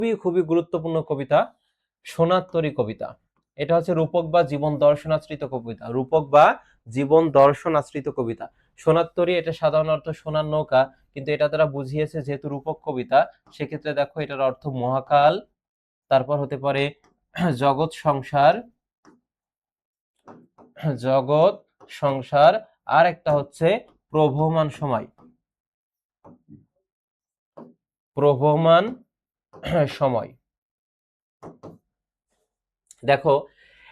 খুবই খুবই গুরুত্বপূর্ণ কবিতা সোনার তরী কবিতা। এটা হচ্ছে রূপক বা জীবন দর্শন আশ্রিত কবিতা। রূপক বা জীবন দর্শন আশ্রিত কবিতা। সোনার তরী এটা সাধারণ অর্থ সোনার নৌকা, কিন্তু এটা দ্বারা বুঝিয়েছে যেহেতু রূপক কবিতা, সেক্ষেত্রে দেখো এটার অর্থ মহাকাল, তারপর হতে পারে জগৎ সংসার, জগৎ সংসার, আর একটা হচ্ছে প্রবহমান সময়, প্রবহমান সময়। দেখো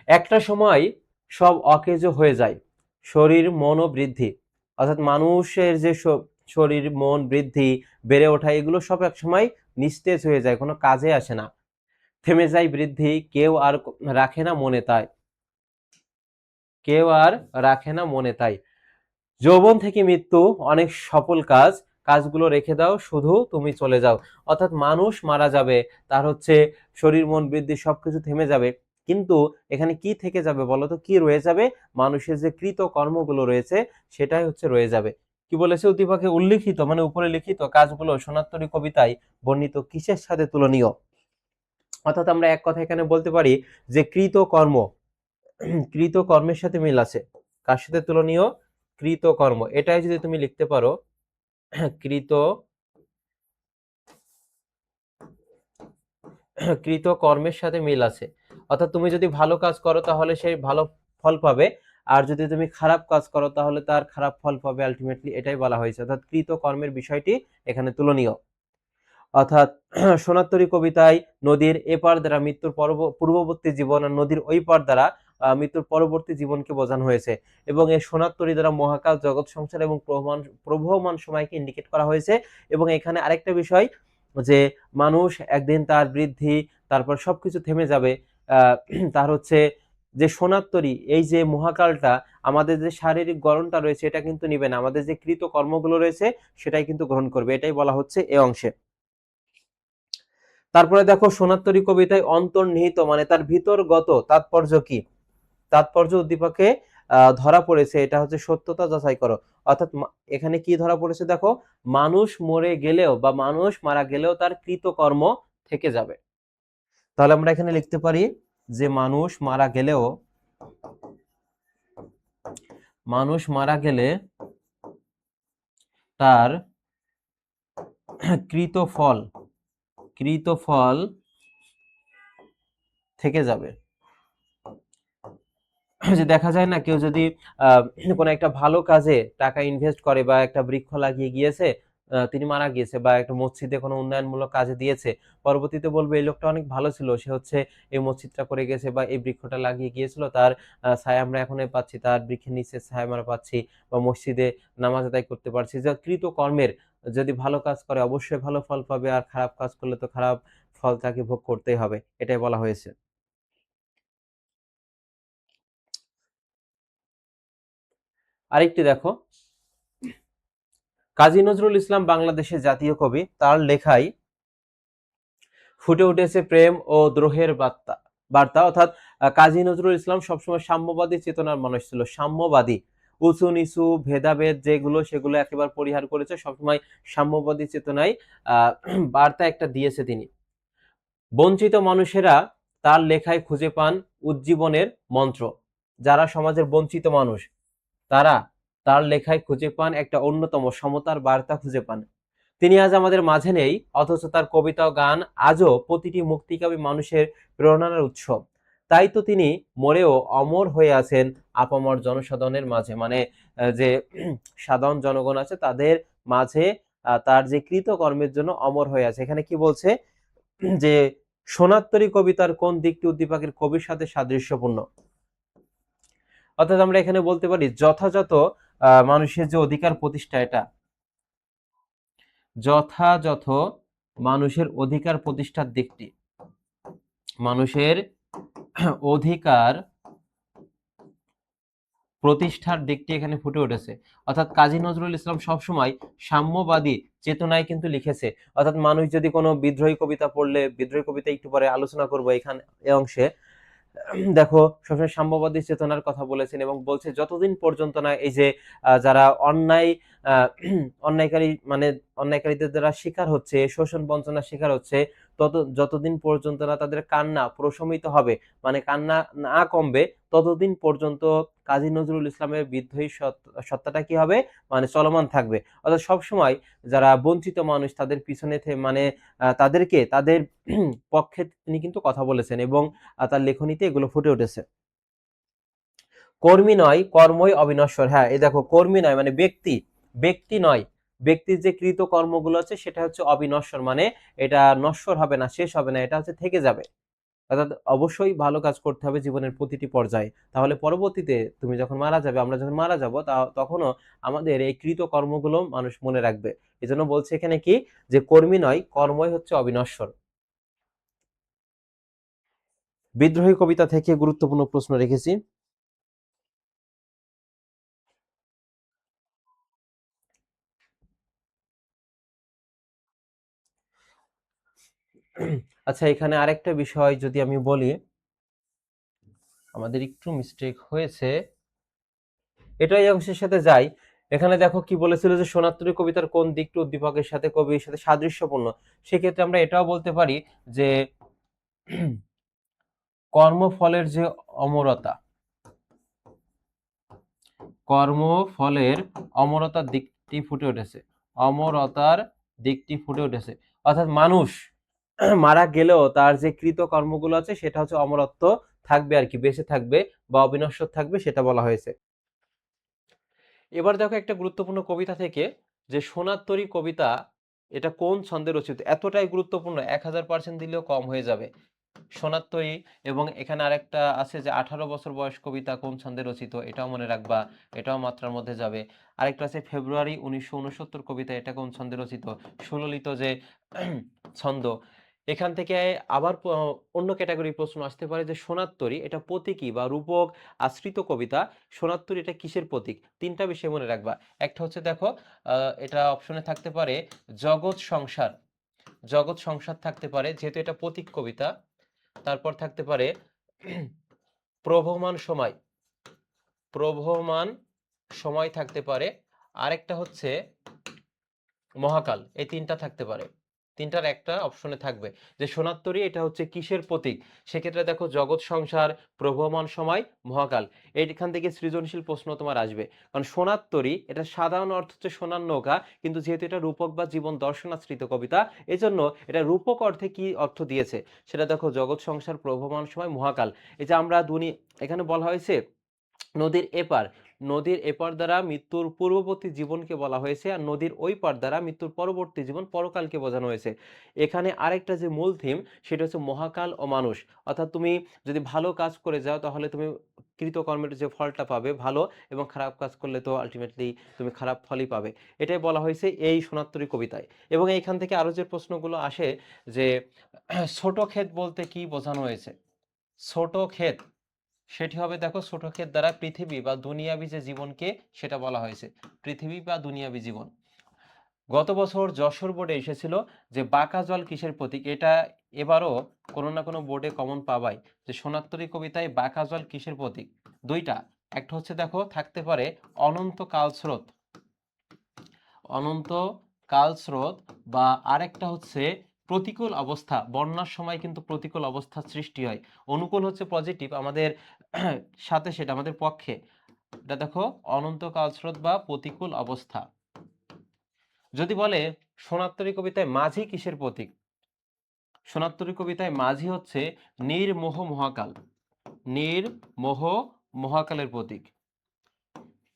একটা সময় সব অকেজো হয়ে যায়, শরীর মনও বৃদ্ধি, অর্থাৎ মানুষের যে শরীর মন বৃদ্ধি বেড়ে ওঠা এগুলো সব এক সময় নিস্তেজ হয়ে যায়, কোনো কাজে আসে না। থেমে যায় বৃদ্ধি, কেউ আর রাখে না মনে তাই, কেউ আর রাখে না মনে তাই। যৌবন থেকে মৃত্যু অনেক সফল কাজ, কাজগুলো রেখে দাও শুধু তুমি চলে যাও। অর্থাৎ মানুষ মারা যাবে, তার হচ্ছে শরীর মন বৃদ্ধি সবকিছু থেমে যাবে, কিন্তু এখানে কি থেকে যাবে বলতো, কি রয়ে যাবে? মানুষের যে কৃত কর্মগুলো রয়েছে সেটাই হচ্ছে রয়ে যাবে। কি বলেছে উদ্দীপকে? উল্লিখিত মানে উপরে লিখিত কাজগুলো সোনার তরী কবিতায় বর্ণিত কিসের সাথে তুলনীয়? অর্থাৎ আমরা এক কথা এখানে বলতে পারি যে কৃত কর্ম, কৃত কর্মের সাথে মিল আছে। কার সাথে তুলনীয়? কৃত কর্ম। এটাই যদি তুমি লিখতে পারো কৃত কৃত কর্মের সাথে মিল আছে, অর্থাৎ তুমি যদি ভালো কাজ করো তাহলে সেই ভালো ফল পাবে, আর যদি তুমি খারাপ কাজ করো তাহলে তার খারাপ ফল পাবে আলটিমেটলি, এটাই বলা হয়েছে। অর্থাৎ কৃত কর্মের বিষয়টি এখানে তুলনীয়। অর্থাৎ সোনার তরী কবিতায় নদীর এপার দ্বারা মৃত্যুর পূর্ববর্তী জীবন আর নদীর ওই পার দ্বারা মৃত্যুর পরবর্তী জীবনকে বোঝানো হয়েছে, এবং এই সোনার তরী দ্বারা মহাকাল, জগৎ সংসার এবং প্রবহমান সময়কে ইন্ডিকেট করা হয়েছে। এবং এখানে আরেকটা বিষয় যে মানুষ একদিন তার বৃদ্ধি, তারপর সবকিছু থেমে যাবে, তার হচ্ছে যে সোনার তরী, এই যে মহাকালটা আমাদের যে শারীরিক গড়নটা রয়েছে এটা কিন্তু নিবে না, আমাদের যে কৃত কর্মগুলো রয়েছে সেটাই কিন্তু গ্রহণ করবে, এটাই বলা হচ্ছে এ অংশে। তারপরে দেখো সোনার তরী কবিতায় অন্তর্নিহিত মানে তার ভিতরগত তাৎপর্য কি? তাৎপর্য উদ্দীপকে ধরা পড়েছে, এটা হচ্ছে সত্যতা যাচাই করো। অর্থাৎ এখানে কি ধরা পড়েছে দেখো, মানুষ মরে গেলেও বা মানুষ মারা গেলেও তার কৃতকর্ম থেকে যাবে। তাহলে আমরা এখানে লিখতে পারি যে মানুষ মারা গেলেও, মানুষ মারা গেলে তার কৃত ফল, কৃত ফল থেকে যাবে। যে দেখা যায় না, কেউ যদি কোনো একটা ভালো কাজে টাকা ইনভেস্ট করে বা একটা বৃক্ষ লাগিয়ে গিয়েছে, তিনি মারা গিয়েছে, বা একটা মসজিদে কোনো উন্নয়নমূলক কাজে দিয়েছে, পরবর্তীতে বলবে এই লোকটা অনেক ভালো ছিল, সে হচ্ছে এই মসজিদটা করে গেছে বা এই বৃক্ষটা লাগিয়ে গিয়েছিল, তার ছায়া আমরা এখন পাচ্ছি, তার বৃক্ষের নিচে ছায়া আমরা পাচ্ছি, বা মসজিদে নামাজ আদায় করতে পারছি। যে কৃত কর্মের, যদি ভালো কাজ করে অবশ্যই ভালো ফল পাবে, আর খারাপ কাজ করলে তো খারাপ ফল তাকে ভোগ করতেই হবে, এটাই বলা হয়েছে। আরেকটি দেখো, কাজী নজরুল ইসলাম বাংলাদেশের জাতীয় কবি, তার লেখায় ফুটে উঠেছে প্রেম ও দ্রোহের বার্তা বার্তা অর্থাৎ কাজী নজরুল ইসলাম সবসময় সাম্যবাদী চেতনার মানুষ ছিল, সাম্যবাদী। উঁচু নিচু ভেদাভেদ যেগুলো সেগুলো একেবারে পরিহার করেছে, সবসময় সাম্যবাদী চেতনায় বার্তা একটা দিয়েছে তিনি। বঞ্চিত মানুষেরা তার লেখায় খুঁজে পান উজ্জীবনের মন্ত্র। যারা সমাজের বঞ্চিত মানুষ তারা তার লেখায় খুঁজে পান একটা অন্যতম সমতার বার্তা খুঁজে পান। তিনি আজ আমাদের মাঝে নেই, অথচ তার কবিতা ও গান আজও প্রতিটি মুক্তিকামী মানুষের প্রেরণার উৎস। তাই তো তিনি মরেও অমর হয়ে আছেন আপামর জনসাধারণের মাঝে, মানে যে সাধারণ জনগণ আছে তাদের মাঝে তার যে কৃতকর্মের জন্য অমর হয়ে আছে। এখানে কি বলছে যে সোনার তরী কবিতার কোন দিকটি উদ্দীপকের কবির সাথে সাদৃশ্যপূর্ণ? অর্থাৎ আমরা এখানে বলতে পারি যথাযথ মানুষের যে অধিকার প্রতিষ্ঠা, এটা যথাযথ মানুষের অধিকার প্রতিষ্ঠার দিকটি, মানুষের অধিকার প্রতিষ্ঠার দিকটি এখানে ফুটে উঠেছে। অর্থাৎ কাজী নজরুল ইসলাম সবসময় সাম্যবাদী চেতনায় কিন্তু লিখেছে। অর্থাৎ মানুষ যদি কোনো বিদ্রোহী কবিতা পড়লে, বিদ্রোহী কবিতা একটু পরে আলোচনা করবো এখানে এ অংশে, দেখো সবসময় সাম্যবাদী চেতনার কথা বলেছেন, এবং বলছে যতদিন পর্যন্ত না এই যে যারা অন্যায় অন্যায়কারী মানে অন্যায়কারীদের দ্বারা শিকার হচ্ছে, শোষণ বঞ্চনার শিকার হচ্ছে, যতদিন পর্যন্ত না তাদের কান্না প্রশমিত হবে, মানে কান্না না কমবে, ততদিন পর্যন্ত কাজী নজরুল ইসলামের বিদ্রোহী সত্তাটা কি হবে, মানে চলমান থাকবে। অর্থাৎ সবসময় যারা বঞ্চিত মানুষ তাদের পিছনে মানে তাদেরকে তাদের পক্ষে তিনি কিন্তু কথা বলেছেন এবং তার লেখনীতে এগুলো ফুটে উঠেছে। কর্মী নয়, কর্মই অবিনশ্বর। হ্যাঁ, এই দেখো, কর্মী নয় মানে ব্যক্তি, ব্যক্তি নয়, ব্যক্তির যে কৃত কর্মগুলো আছে সেটা হচ্ছে অবিনশ্বর, মানে এটা নশ্বর হবে না, শেষ হবে না, এটা হচ্ছে থেকে যাবে। অর্থাৎ অবশ্যই ভালো কাজ করতে হবে জীবনের প্রতিটি পর্যায়ে, তাহলে পরবর্তীতে তুমি যখন মারা যাবে, আমরা যখন মারা যাব, তখনও আমাদের এই কৃত কর্মগুলো মানুষ মনে রাখবে। এজন্য বলছে এখানে কি, যে কর্মী নয়, কর্মই হচ্ছে অবিনশ্বর। বিদ্রোহী কবিতা থেকে গুরুত্বপূর্ণ প্রশ্ন রেখেছি। আচ্ছা, এখানে আরেকটা বিষয় যদি আমি বলি, আমাদের একটু মিস্টেক হয়েছে, এটাই অংশের সাথে যাই। এখানে দেখো কি বলেছিল, যে সোনাতরী কবিতার কোন দিকটি উদ্দীপকের সাথে কবির সাথে সাদৃশ্যপূর্ণ। সেক্ষেত্রে আমরা এটাও বলতে পারি যে কর্মফলের যে অমরতা, কর্মফলের অমরতার দিকটি ফুটে উঠেছে, অমরতার দিকটি ফুটে উঠেছে। অর্থাৎ মানুষ মারা গেলেও তার যে কৃত কর্মগুলো আছে সেটা হচ্ছে অমরত্ব থাকবে আর কি, বেঁচে থাকবে বা অবিনশ্বর থাকবে, সেটা বলা হয়েছে। এবার দেখো একটা গুরুত্বপূর্ণ কবিতা থেকে, যে সোনার তরী কবিতা এটা কোন ছন্দে রচিত। এতটাই গুরুত্বপূর্ণ, 1000% দিলেও কম হয়ে যাবে। সোনার তরী, এবং এখানে আরেকটা আছে যে 18 বছর বয়স কবিতা কোন ছন্দে রচিত, এটাও মনে রাখবা, এটাও মাত্রার মধ্যে যাবে। আরেকটা আছে ফেব্রুয়ারি 1969 কবিতা, এটা কোন ছন্দে রচিত, সুললিত যে ছন্দ। এখান থেকে আবার অন্য ক্যাটাগরি প্রশ্ন আসতে পারে, যে সোনার তরী এটা প্রতীকী বা রূপক আশ্রিত কবিতা, সোনার তরী এটা কিসের প্রতীক। তিনটা বিষয় মনে রাখবা। একটা হচ্ছে দেখো, এটা অপশনে থাকতে পারে জগৎ সংসার, জগৎ সংসার থাকতে পারে যেহেতু এটা প্রতীক কবিতা। তারপর থাকতে পারে প্রবহমান সময়, প্রবহমান সময় থাকতে পারে। আরেকটা হচ্ছে মহাকাল। এই তিনটা থাকতে পারে, তিনটার একটা অপশনে থাকবে যে সোনার তরী এটা হচ্ছে কিসের প্রতীক। সেক্ষেত্রে দেখো জগৎ সংসার, প্রবহমান সময়, মহাকাল। এইখান থেকে সৃজনশীল প্রশ্ন তোমার আসবে, কারণ সোনার তরী এটা সাধারণ অর্থ হচ্ছে সোনার নৌকা, কিন্তু যেহেতু এটা রূপক বা জীবন দর্শনাশ্রিত কবিতা, এজন্য এটা রূপক অর্থে কি অর্থ দিয়েছে সেটা দেখো, জগৎ সংসার, প্রবহমান সময়, মহাকাল। এই যে আমরা এখানে বলা হয়েছে নদীর এপার, নদীর এপার দ্বারা মৃত্যুর পূর্ববর্তী জীবনকে বলা হয়েছে, আর নদীর ওই পার দ্বারা মৃত্যুর পরবর্তী জীবন, পরকালকে বোঝানো হয়েছে। এখানে আরেকটা যে মূল থিম সেটা হচ্ছে মহাকাল ও মানুষ। অর্থাৎ তুমি যদি ভালো কাজ করে যাও তাহলে তুমি কৃতকর্মের যে ফলটা পাবে ভালো, এবং খারাপ কাজ করলে তো আলটিমেটলি তুমি খারাপ ফলই পাবে। এটাই বলা হয়েছে এই সোনার তরী কবিতায়। এবং এইখান থেকে আরো যে প্রশ্নগুলো আসে, যে ছোট ক্ষেত বলতে কি বোঝানো হয়েছে। ছোট ক্ষেত, সেটি হবে দেখো, ছোট ক্ষেত দ্বারা পৃথিবী বা দুনিয়াবি যে জীবনকে সেটা বলা হয়েছে, পৃথিবী বা দুনিয়াবি জীবন। গত বছর যশোর বোর্ডে এসেছিল যে বাঁকা জল কিসের প্রতীক, এটা এবারও কোনো না কোনো বোর্ডে কমন পাবাই, যে সোনার তরী কবিতায় বাঁকা জল কিসের প্রতীক। দুইটা, একটা হচ্ছে দেখো থাকতে পারে অনন্ত কাল স্রোত, অনন্ত কাল স্রোত, বা আরেকটা হচ্ছে প্রতিকূল অবস্থা। বন্যার সময় কিন্তু প্রতিকূল অবস্থার সৃষ্টি হয়, অনুকূল হচ্ছে পজিটিভ আমাদের সাথে, সেটা আমাদের পক্ষে। এটা দেখো অনন্ত কাল স্রোত বা প্রতিকূল অবস্থা। যদি বলে সোনার তরী কবিতায় মাঝি কিসের প্রতীক, সোনার তরী কবিতায় মাঝি হচ্ছে নির্মোহ মহাকাল, নির্মোহ মহাকালের প্রতীক।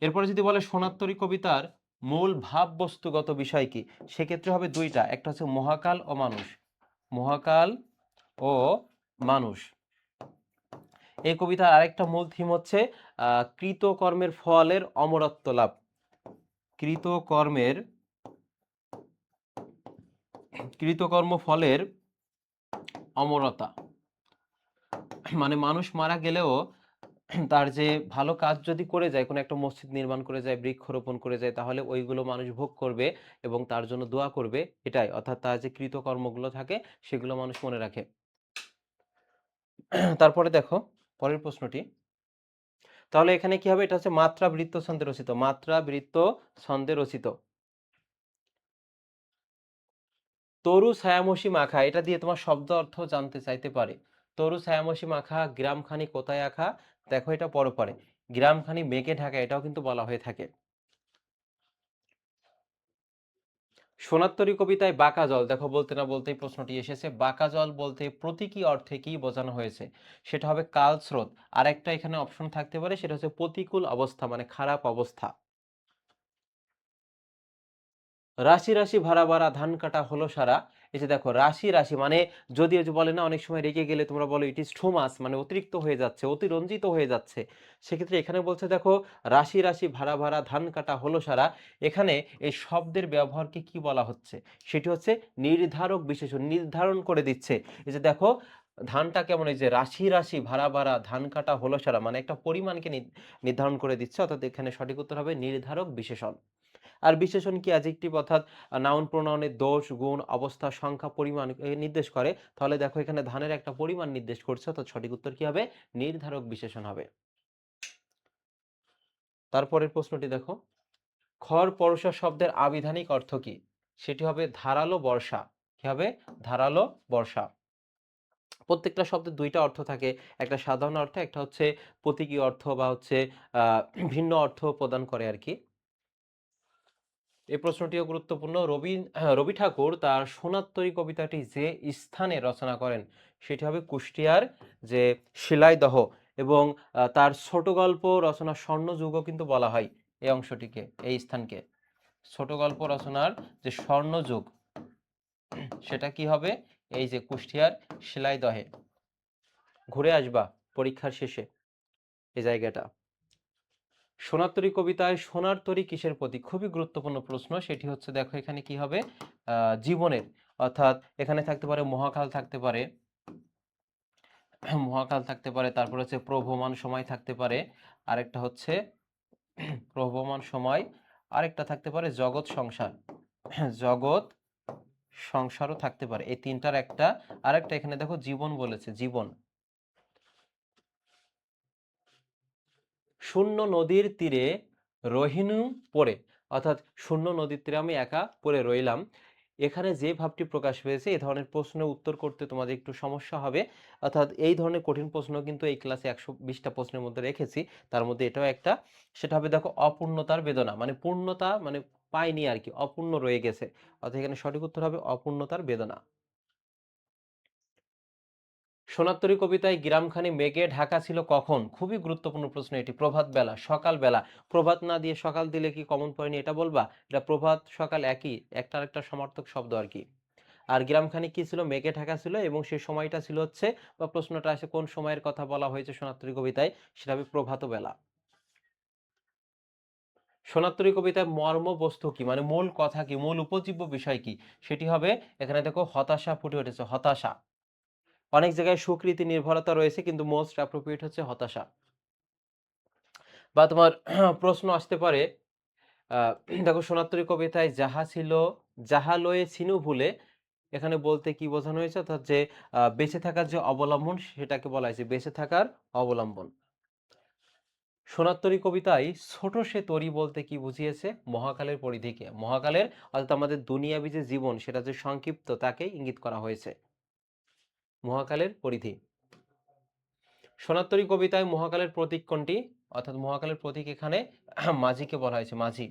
এরপরে যদি বলে সোনার তরী কবিতার মূল ভাববস্তুগত বিষয় কি, সেক্ষেত্রে হবে দুইটা, একটা হচ্ছে মহাকাল ও মানুষ, মহাকাল ও মানুষ। এই কবিতার আরেকটা মূল থিম হচ্ছে কৃতকর্মের ফলের অমরত্ব লাভ, কৃতকর্মের, কৃতকর্ম ফলের অমরতা। মানে মানুষ মারা গেলেও তার যে ভালো কাজ যদি করে যায়, কোনো একটা মসজিদ নির্মাণ করে যায়, বৃক্ষরোপণ করে যায়, তাহলে ওইগুলো মানুষ ভোগ করবে এবং তার জন্য দোয়া করবে, এটাই। অর্থাৎ তার যে কৃতকর্মগুলো থাকে সেগুলো মানুষ মনে রাখে। তারপরে দেখো পরের প্রশ্নটি, তাহলে এখানে কি হবে, এটা হচ্ছে মাত্রা বৃত্ত ছন্দে রচিত, মাত্রা বৃত্ত ছন্দে রচিত। তরু ছায়ামসী মাখা, এটা দিয়ে তোমার শব্দ অর্থ জানতে চাইতে পারে। তরু ছায়ামসী মাখা, গ্রামখানি কোথায় আঁকা? দেখো এটা পরপারে। গ্রামখানি মেঘে ঢাকা, এটাও কিন্তু বলা হয়ে থাকে। সোনার তরী কবিতায় বাঁকা জল, দেখো বলতে না বলতেই প্রশ্নটি এসেছে। বাঁকা জল বলতে প্রতীকী অর্থে কি বোঝানো হয়েছে? সেটা হবে কাল স্রোত। আর একটা এখানে অপশন থাকতে পারে, সেটা হচ্ছে প্রতিকূল অবস্থা, মানে খারাপ অবস্থা। রাশি রাশি ভাড়া ভাড়া ধান কাটা হলো সারা। এই যে দেখো রাশি রাশি মানে, যদি ওই যে বলে না অনেক সময় রেগে গেলে তোমরা বলো ইট ইজ টু মাচ, মানে অতিরিক্ত হয়ে যাচ্ছে, অতিরঞ্জিত হয়ে যাচ্ছে। সেক্ষেত্রে এখানে বলছে দেখো রাশি রাশি ভাড়া ভাড়া ধান কাটা হলো সারা। এখানে এই শব্দের ব্যবহারকে কি বলা হচ্ছে? সেটি হচ্ছে নির্ধারক বিশেষণ, নির্ধারণ করে দিচ্ছে। এই যে দেখো ধানটা কেমন, এই যে রাশি রাশি ভাড়া ভাড়া ধান কাটা হলো সারা, মানে একটা পরিমাণকে নির্ধারণ করে দিচ্ছে। অর্থাৎ এখানে সঠিক উত্তর হবে নির্ধারক বিশেষণ। আর বিশেষণ কি অ্যাডজেক্টিভ, অর্থাৎ নাউন প্রোনাউনের দোষ গুণ অবস্থা সংখ্যা পরিমাণ নির্দেশ করে। তাহলে দেখো এখানে ধানের একটা পরিমাণ নির্দেশ করছে, অর্থাৎ সঠিক উত্তর কি হবে? নির্ধারক বিশেষণ হবে। তারপরের প্রশ্নটি দেখো, খড় পরশা শব্দের আবিধানিক অর্থ কি? সেটি হবে ধারালো বর্ষা। কি হবে? ধারালো বর্ষা। প্রত্যেকটা শব্দের দুইটা অর্থ থাকে, একটা সাধারণ অর্থ, একটা হচ্ছে প্রতীকী অর্থ বা হচ্ছে আহ ভিন্ন অর্থ প্রদান করে আর কি। এই প্রশ্নটিও গুরুত্বপূর্ণ। রবি ঠাকুর তার সোনার তরী কবিতাটি যে স্থানে রচনা করেন সেটি হবে কুষ্টিয়ার যে শিলাইদহ। এবং তার ছোট গল্প রচনা স্বর্ণযুগও কিন্তু বলা হয় এই অংশটিকে, এই স্থানকে। ছোট গল্প রচনার যে স্বর্ণযুগ, সেটা কি হবে? এই যে কুষ্টিয়ার শিলাইদহে। ঘুরে আসবা পরীক্ষার শেষে এই জায়গাটা। সোনার তরী কবিতায় সোনার তরী কিসের প্রতীক? খুবই গুরুত্বপূর্ণ প্রশ্ন। সেটি হচ্ছে দেখো এখানে কি হবে? জীবনের। অর্থাৎ এখানে থাকতে পারে মহাকাল, থাকতে পারে মহাকাল থাকতে পারে, তারপর হচ্ছে প্রবহমান সময় থাকতে পারে, আরেকটা হচ্ছে প্রবহমান সময়, আরেকটা থাকতে পারে জগৎ সংসার। জগৎ সংসারও থাকতে পারে, এই তিনটার একটা। আরেকটা এখানে দেখো জীবন বলেছে, জীবন। শূন্য নদীর তীরে রহিনু পড়ে, অর্থাৎ শূন্য নদীর তীরে আমি একা পড়ে রইলাম। এখানে যে ভাবটি প্রকাশ পেয়েছে, এই ধরনের প্রশ্নের উত্তর করতে তোমাদের একটু সমস্যা হবে। অর্থাৎ এই ধরনের কঠিন প্রশ্ন কিন্তু এই ক্লাসে 120টা প্রশ্নের মধ্যে রেখেছি, তার মধ্যে এটাও একটা। সেটা হবে দেখো অপূর্ণতার বেদনা, মানে পূর্ণতা মানে পাইনি আর কি, অপূর্ণ রয়ে গেছে। অর্থাৎ এখানে সঠিক উত্তর হবে অপূর্ণতার বেদনা। সোনার তরী কবিতায় গ্রামখানি মেঘে ঢাকা ছিল কখন? খুবই গুরুত্বপূর্ণ প্রশ্ন এটি। প্রভাত বেলা, সকাল বেলা। প্রভাত না দিয়ে সকাল দিলে কি কমন পড়েনি এটা বলবা? এটা প্রভাত সকাল একই, একটা আরেকটা সমার্থক শব্দ আর কি। আর গ্রামখানি কি ছিল? মেঘে ঢাকা ছিল, এবং সেই সময়টা ছিল হচ্ছে, বা প্রশ্নটা আসে কোন সময়ের কথা বলা হয়েছে সোনার তরী কবিতায়, সেটা হবে প্রভাত বেলা। সোনার তরী কবিতায় মর্ম বস্তু কি, মানে মূল কথা কি, মূল উপজীব্য বিষয় কি? সেটি হবে এখানে দেখো হতাশা ফুটে উঠেছে, হতাশা। অনেক জায়গায় সুকৃতি নির্ভরতা রয়েছে, কিন্তু মোস্ট অ্যাপ্রোপ্রিয়েট হচ্ছে হতাশা। বা তোমার প্রশ্ন আসতে পারে, আহ, দেখো সোনার তরী কবিতায় যাহা ছিল যাহা লয়ে ছিনু ভুলে, এখানে বলতে কি বোঝানো হয়েছে? অর্থাৎ যে বেঁচে থাকার যে অবলম্বন, সেটাকে বলা হয়েছে বেঁচে থাকার অবলম্বন। সোনার তরী কবিতায় ছোট সে তরী বলতে কি বুঝিয়েছে? মহাকালের পরিধিকে, মহাকালের, অর্থাৎ আমাদের দুনিয়াবী যে জীবন সেটা যে সংক্ষিপ্ত, তাকে ইঙ্গিত করা হয়েছে, মহাকালের পরিধি। সোনার তরী কবিতায় মহাকালের প্রতীক কোনটি? অর্থাৎ মহাকালের প্রতীক এখানে মাঝিকে বলা হয়েছে, মাঝি,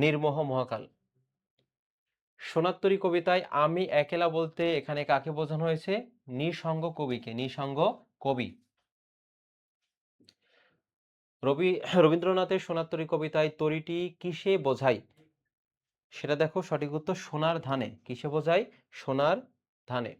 নির্মোহ মহাকাল। সোনার তরী কবিতায় আমি একেলা বলতে এখানে কাকে বোঝানো হয়েছে? নিঃসঙ্গ কবিকে, নিঃসঙ্গ কবি। রবীন্দ্রনাথের সোনার তরী কবিতায় তরীটি কিসে বোঝায়? সেটা দেখো সঠিক উত্তর সোনার ধানে। কিসে বোঝায়? সোনার ধানে।